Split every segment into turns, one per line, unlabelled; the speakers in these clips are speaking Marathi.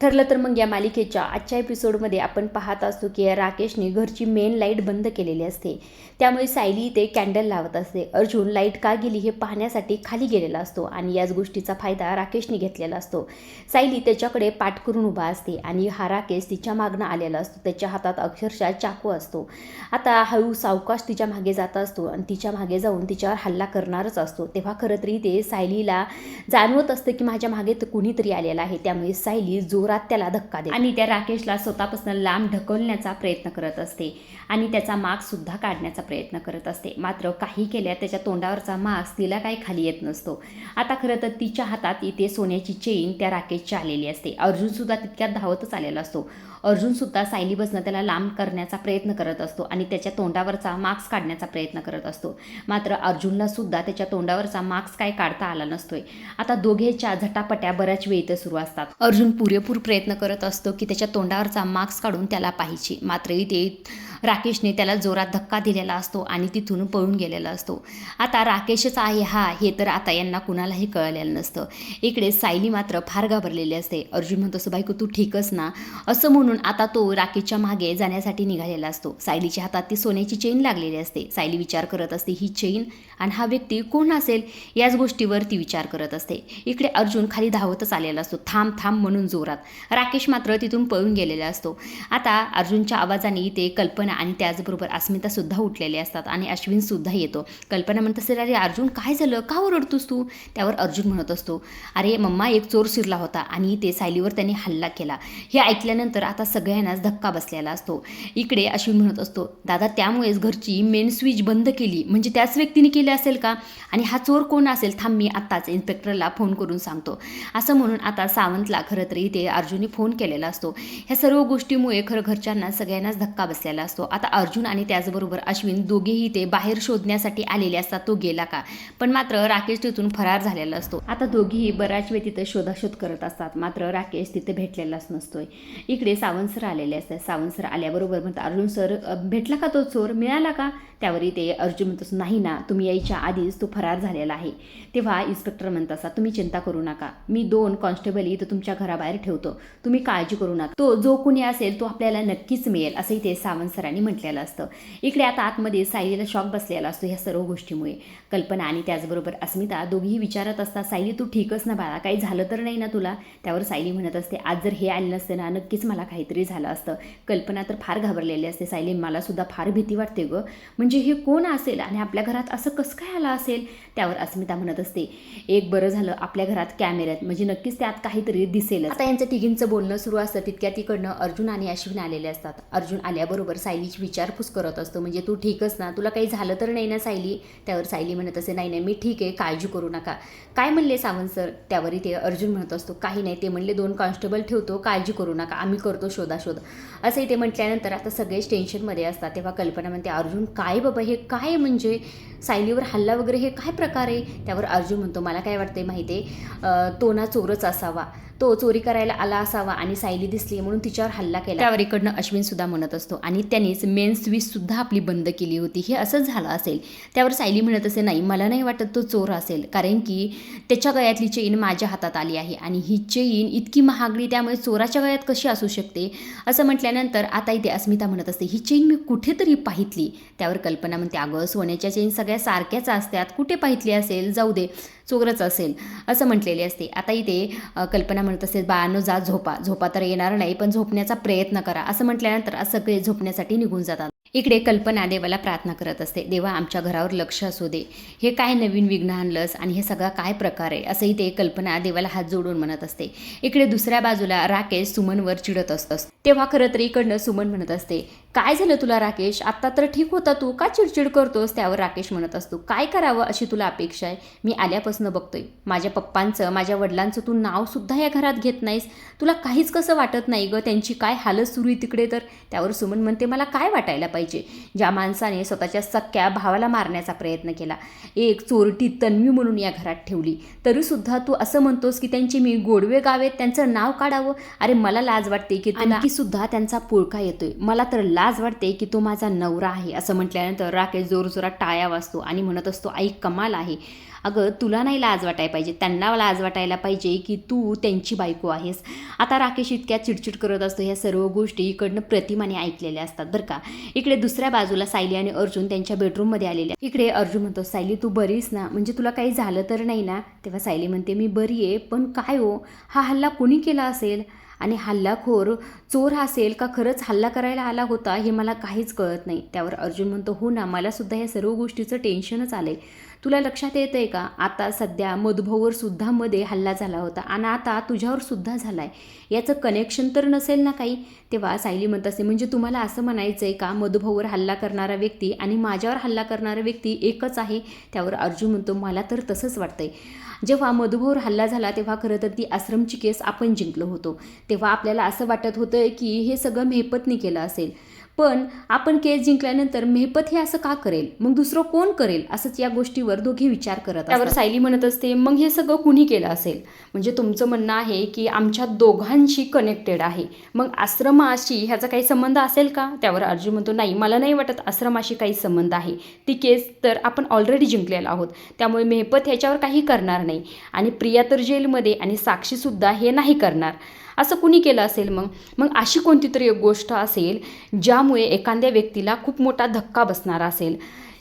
ठरलं तर मग या मालिकेच्या आजच्या एपिसोडमध्ये आपण पाहत असतो की राकेशने घरची मेन लाईट बंद केलेली असते. त्यामुळे सायली ते कॅन्डल लावत असते. अर्जुन लाईट का गेली हे पाहण्यासाठी खाली गेलेला असतो आणि याच गोष्टीचा फायदा राकेशने घेतलेला असतो. सायली त्याच्याकडे पाठ करून उभा असते आणि हा राकेश तिच्या मागणं आलेला असतो. त्याच्या हातात अक्षरशः चाकू असतो. आता हळू सावकाश तिच्या मागे जात असतो आणि तिच्या मागे जाऊन तिच्यावर हल्ला करणारच असतो. तेव्हा खरं तरी ते सायलीला जाणवत असतं की माझ्या मागे तर कुणीतरी आलेलं आहे. त्यामुळे सायली जोरात त्याला धक्का देते आणि त्या राकेशला स्वतःपासून लांब ढकलण्याचा प्रयत्न करत असते आणि त्याचा मास्क सुद्धा काढण्याचा प्रयत्न करत असते. मात्र काही केल्या त्याच्या तोंडावरचा मास्क तिला काही खाली येत नसतो. आता खरं तर तिच्या हातात इथे सोन्याची चेन त्या राकेशची आलेली असते. अर्जुन सुद्धा तितक्यात धावतच आलेला असतो. अर्जुन सुद्धा सायलीपासून त्याला लांब करण्याचा प्रयत्न करत असतो आणि त्याच्या तोंडावरचा मास्क काढण्याचा प्रयत्न करत असतो. मात्र अर्जुनला सुद्धा त्याच्या तोंडावरचा मास्क काय काढता आला नसतोय. आता दोघेच्या झटापट्या बऱ्याच वेळ इथं सुरू असतात. अर्जुन पुरेपूर प्रयत्न करत असतो की त्याच्या तोंडावरचा मास्क काढून त्याला पाहिजे. मात्र इथे राकेशने त्याला जोरात धक्का दिलेला असतो आणि तिथून पळून गेलेला असतो. आता राकेशच आहे हा हे तर आता यांना कुणालाही कळलेलं नसतं. इकडे सायली मात्र फार घाबरलेली असते. अर्जुन म्हणतो असं बायको तू ठीकच ना असं म्हणून आता तो राकेशच्या मागे जाण्यासाठी निघालेला असतो. सायलीच्या हातात ती सोन्याची चेन लागलेली असते. सायली विचार करत असते ही चेन आणि हा व्यक्ती कोण असेल याच गोष्टीवर ती विचार करत असते. इकडे अर्जुन खाली धावतच आलेला असतो. थांब थांब म्हणून जोरात. राकेश मात्र तिथून पळून गेलेला असतो. आता अर्जुनच्या आवाजाने ते कल्पना आणि त्याचबरोबर अस्मिता सुद्धा उठलेले असतात आणि अश्विन सुद्धा येतो. कल्पना म्हणत असेल अरे अर्जुन काय झालं का ओरडतोस तू. त्यावर अर्जुन म्हणत असतो अरे मम्मा एक चोर शिरला होता आणि ते सायलीवर त्यांनी हल्ला केला. हे ऐकल्यानंतर आता सगळ्यांनाच धक्का बसलेला असतो. इकडे अश्विन म्हणत असतो दादा त्यामुळेच घरची मेन स्विच बंद केली म्हणजे त्याच व्यक्तीने केले असेल का आणि हा चोर कोण असेल थांब मी आत्ताच इन्स्पेक्टरला फोन करून सांगतो असं म्हणून आता सावंतला खरं तरी ते अर्जुनने फोन केलेला असतो. ह्या सर्व गोष्टीमुळे खरं घरच्यांना सगळ्यांनाच धक्का बसलेला असतो. आता अर्जुन आणि त्याचबरोबर अश्विन दोघेही ते बाहेर शोधण्यासाठी आलेले असतात तो गेला का. पण मात्र राकेश तिथून फरार झालेला असतो. आता दोघेही बऱ्याच वेळ तिथे शोधाशोध करत असतात. मात्र राकेश तिथे भेटलेलाच नसतोय. इकडे सावंत सर आलेले असतात. सावंत सर आल्याबरोबर म्हणतात अर्जुन सर भेटला का तो चोर मिळाला का. त्यावरही ते अर्जुन म्हणतो नाही ना तुम्ही यायच्या आधीच तो फरार झालेला आहे. तेव्हा इन्स्पेक्टर म्हणत असतात तुम्ही चिंता करू नका मी 2 कॉन्स्टेबल इथं तुमच्या घराबाहेर ठेवतो तुम्ही काळजी करू नका. तो जो कोणी असेल तो आपल्याला नक्कीच मिळेल असंही ते सावंत सरांनी म्हटलेलं असतं. इकडे आता आतमध्ये सायलीला शॉक बसलेला असतो ह्या सर्व गोष्टीमुळे. कल्पना आणि त्याचबरोबर अस्मिता दोघीही विचारत असतात सायली तू ठीकच ना बाळा काही झालं तर नाही ना तुला. त्यावर सायली म्हणत असते आज जर हे आलं नसतं ना नक्कीच मला काहीतरी झालं असतं. कल्पना तर फार घाबरलेली असते. सायली मला सुद्धा फार भीती वाटते गं म्हणजे हे कोण असेल आणि आपल्या घरात असं कसं काय आलं असेल. त्यावर अस्मिता म्हणत असते एक बरं झालं आपल्या घरात कॅमेरे आहेत म्हणजे नक्कीच त्यात काहीतरी दिसेल. आता यांचं तिघींचं बोलणं सुरू असतं तितक्या तिकडनं अर्जुन आणि अश्विन आलेले असतात. अर्जुन आल्याबरोबर सायलीची विचारपूस करत असतो म्हणजे तू ठीकच ना तुला काही झालं तर नाही ना सायली. त्यावर सायली म्हणत असते नाही नाही मी ठीक आहे काळजी करू नका. काय म्हणले सावंत सर. त्यावरही ते अर्जुन म्हणत असतो काही नाही ते म्हणले 2 कॉन्स्टेबल ठेवतो काळजी करू नका आम्ही करतो शोधाशोध असंही ते म्हटल्यानंतर आता सगळेच टेन्शनमध्ये असतात. तेव्हा कल्पना म्हणते अर्जुन काय बाबा हे काय म्हणजे सायलीवर हल्ला वगैरे हे काय प्रकार आहे. त्यावर अर्जुन म्हणतो मला काय वाटते माहिती आहे तो ना चोरच असावा तो चोरी करायला आला असावा आणि सायली दिसली म्हणून तिच्यावर हल्ला केला. त्यावर इकडनं अश्विन सुद्धा म्हणत असतो आणि त्यानेच मेन स्विच सुद्धा आपली बंद केली होती हे असंच झालं असेल. त्यावर सायली म्हणत असे नाही मला नाही वाटत तो चोर असेल कारण की त्याच्या गळ्यातली चेन माझ्या हातात आली आहे आणि ही चेन इतकी महागडी त्यामुळे चोराच्या गळ्यात कशी असू शकते असं म्हटल्यानंतर आता इथे अस्मिता म्हणत असते ही चेन मी कुठेतरी पाहितली. त्यावर कल्पना म्हणते अगं सोन्याच्या चेन सगळ्या सारख्याच असतात कुठे पाहितली असेल जाऊ दे चोरच असेल असं म्हटलेले असते. आता इथे कल्पना म्हणत असते बाळांनो जा झोपा तर येणार नाही पण झोपण्याचा प्रयत्न करा असं म्हटल्यानंतर सगळे झोपण्यासाठी निघून जातात. इकडे कल्पना देवाला प्रार्थना करत असते देवा आमच्या घरावर लक्ष असू दे हे काय नवीन विघ्न आणलंस आणि हे सगळा काय प्रकार आहे असंही ते कल्पना देवाला हात जोडून म्हणत असते. इकडे दुसऱ्या बाजूला राकेश सुमनवर चिडत असतो. तेव्हा खरं तर इकडनं सुमन म्हणत असते काय झालं तुला राकेश आत्ता तर ठीक होता तू का चिडचिड करतोस. त्यावर राकेश म्हणत असतो काय करावं अशी तुला अपेक्षा आहे मी आल्यापासून बघतोय माझ्या पप्पांचं माझ्या वडिलांचं तू नाव सुद्धा या घरात घेत नाहीस तुला काहीच कसं वाटत नाही गं त्यांची काय हालत सुरू आहे तिकडे तर. त्यावर सुमन म्हणते मला काय वाटायला पाहिजे ज्या माणसाने स्वतःच्या सख्या भावाला मारण्याचा प्रयत्न केला एक चोरटी तन्वी म्हणून या घरात ठेवली तरीसुद्धा तू असं म्हणतोस की त्यांची मी गोडवे गावेत त्यांचं नाव काढावं. अरे मला लाज वाटते की तुला सुद्धा त्यांचा पुळका येतोय मला तर लाज वाटते की तो माझा नवरा आहे असं म्हटल्यानंतर राकेश जोरजोरात टाळ्या वाजतो आणि म्हणत असतो आई कमाल आहे अगं तुला नाही लाज वाटायला पाहिजे, त्यांना लाज वाटायला पाहिजे की तू त्यांची बायको आहेस. आता राकेश इतक्या चिडचिड करत असतो. ह्या सर्व गोष्टी इकडनं प्रतिमाने ऐकलेल्या असतात बरं का. इकडे दुसऱ्या बाजूला सायली आणि अर्जुन त्यांच्या बेडरूममध्ये आलेल्या. इकडे अर्जुन म्हणतो, सायली तू बरीस ना, म्हणजे तुला काही झालं तर नाही ना. तेव्हा सायली म्हणते, मी बरी आहे, पण काय हो, हा हल्ला कोणी केला असेल आणि हल्लाखोर चोर असेल का खरंच हल्ला करायला आला होता हे मला काहीच कळत नाही. त्यावर अर्जुन म्हणतो, हो ना, मला सुद्धा या सर्व गोष्टीचं टेन्शनच आलं आहे. तुला लक्षात येतं आहे का, आता सध्या मधुभाऊवर सुद्धा मध्ये हल्ला झाला होता आणि आता तुझ्यावर सुद्धा झाला आहे, याचं कनेक्शन तर नसेल ना काही. तेव्हा सायली म्हणत असते, म्हणजे तुम्हाला असं म्हणायचं आहे का मधुभाऊवर हल्ला करणारा व्यक्ती आणि माझ्यावर हल्ला करणारा व्यक्ती एकच आहे. त्यावर अर्जुन म्हणतो, मला तर तसंच वाटतंय. जेव्हा मधुभाऊवर हल्ला झाला तेव्हा खरं तर ती आश्रमची केस आपण जिंकलो होतो. तेव्हा आपल्याला असं वाटत होतं की हे सगळं मेहपतनी केलं असेल, पण आपण केस जिंकल्यानंतर मेहपत हे असं का करेल, मग दुसरं कोण करेल, असंच या गोष्टीवर दोघे विचार करत. त्यावर सायली म्हणत असते, मग हे सगळं कुणी केलं असेल, म्हणजे तुमचं म्हणणं आहे की आमच्या दोघांशी कनेक्टेड आहे, मग आश्रमाशी ह्याचा काही संबंध असेल का. त्यावर अर्जुन म्हणतो, नाही, मला नाही वाटत आश्रमाशी काही संबंध आहे. ती केस तर आपण ऑलरेडी जिंकलेला आहोत, त्यामुळे मेहपत ह्याच्यावर काही करणार नाही आणि प्रिया तर जेलमध्ये आणि साक्षीसुद्धा हे नाही करणार. असं कुणी केलं असेल मग अशी कोणती तरी एक गोष्ट असेल ज्यामुळे एखाद्या व्यक्तीला खूप मोठा धक्का बसणार असेल,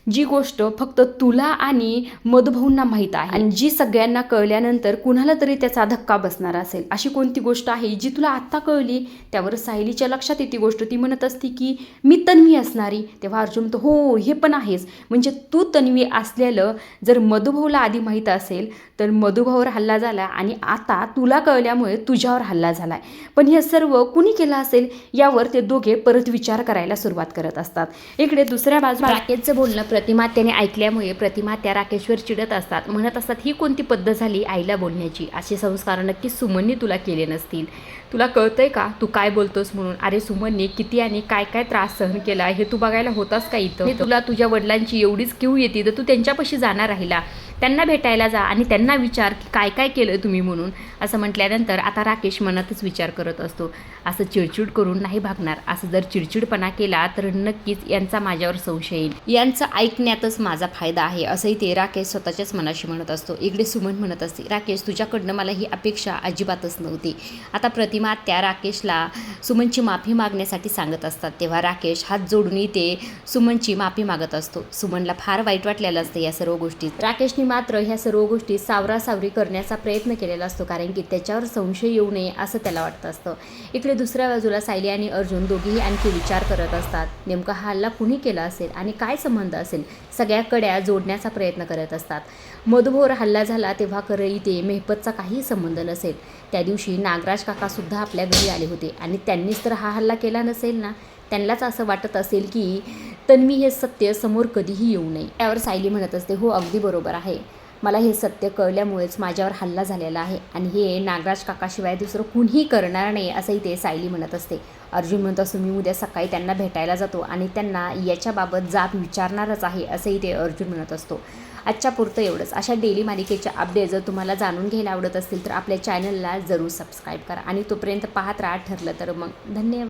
जी गोष्ट फक्त तुला आणि मधुभाऊंना माहीत आहे आणि जी सगळ्यांना कळल्यानंतर कुणाला तरी त्याचा धक्का बसणार असेल. अशी कोणती गोष्ट आहे जी तुला आत्ता कळली. त्यावर सायलीच्या लक्षात येते गोष्ट. ती म्हणत असते की मी तन्वी असणारी. तेव्हा अर्जुन म्हणतो, हो हे पण आहेच, म्हणजे तू तन्वी असलेलं जर मधुभाऊला आधी माहीत असेल तर मधुभाऊवर हल्ला झाला आणि आता तुला कळल्यामुळे तुझ्यावर हल्ला झाला आहे. पण हे सर्व कुणी केलं असेल यावर ते दोघे परत विचार करायला सुरुवात करत असतात. इकडे दुसऱ्या बाजूला राकेशचं बोलणं प्रतिमा त्याने ऐकल्यामुळे प्रतिमा त्या राकेशवर चिडत असतात, म्हणत असतात, ही कोणती पद्धत झाली आईला बोलण्याची, असे संस्कार नक्की सुमनने तुला केले नसतील. तुला कळतंय का तू काय बोलतोस म्हणून. अरे सुमनने किती आणि काय काय त्रास सहन केला हे तू बघायला होतास का इथं. तुला तुझ्या वडिलांची एवढीच किव येते तर तू त्यांच्यापाशी जाणार राहिला, त्यांना भेटायला जा आणि त्यांना विचार की काय काय केलं तुम्ही म्हणून. असं म्हटल्यानंतर आता राकेश मनातच विचार करत असतो, असं चिडचिड करून नाही भागणार. असं जर चिडचिडपणा केला तर नक्कीच यांचा माझ्यावर संशय येईल, यांचं ऐकण्यातच माझा फायदा आहे, असंही ते राकेश स्वतःच्याच मनाशी म्हणत असतो. इकडे सुमन म्हणत असते, राकेश तुझ्याकडनं मला ही अपेक्षा अजिबातच नव्हती. आता प्रतिमा त्या राकेशला सुमनची माफी मागण्यासाठी सांगत असतात. तेव्हा राकेश हात जोडून इथे सुमनची माफी मागत असतो. सुमनला फार वाईट वाटलेलं असतं या सर्व गोष्टीत. राकेशने मात्र ह्या सर्व गोष्टी सावरासावरी करण्याचा प्रयत्न केलेला असतो, कारण की त्याच्यावर संशय येऊ नये असं त्याला वाटतं असतं. इकडे दुसऱ्या बाजूला सायली आणि अर्जुन दोघेही आणखी विचार करत असतात. नेमका हा हल्ला कुणी केला असेल आणि काय संबंध असेल, सगळ्या कड्या जोडण्याचा प्रयत्न करत असतात. मधुभाऊवर हल्ला झाला तेव्हा खरं इथे मेहपतचा काही संबंध नसेल. त्या दिवशी नागराज काकासुद्धा आपल्या घरी आले होते आणि त्यांनीच तर हा हल्ला केला नसेल ना. त्यांनाच असं वाटत असेल की तन्वी हे सत्य समोर कधीही येऊ नये. त्यावर सायली म्हणत असते, हो अगदी बरोबर आहे, मला हे सत्य कळल्यामुळेच माझ्यावर हल्ला झालेला आहे आणि हे नागराज काकाशिवाय दुसरं कुणीही करणार नाही, असंही ते सायली म्हणत असते. अर्जुन म्हणत असतो, मी उद्या सकाळी त्यांना भेटायला जातो आणि त्यांना याच्याबाबत जाब विचारणारच आहे, असंही ते अर्जुन म्हणत असतो. आजच्या पुरतं एवढंच. अशा डेली मालिकेच्या अपडेट जर तुम्हाला जाणून घ्यायला आवडत असतील तर आपल्या चॅनलला जरूर सबस्क्राईब करा आणि तोपर्यंत पाहत राहा. ठरलं तर मग धन्यवाद.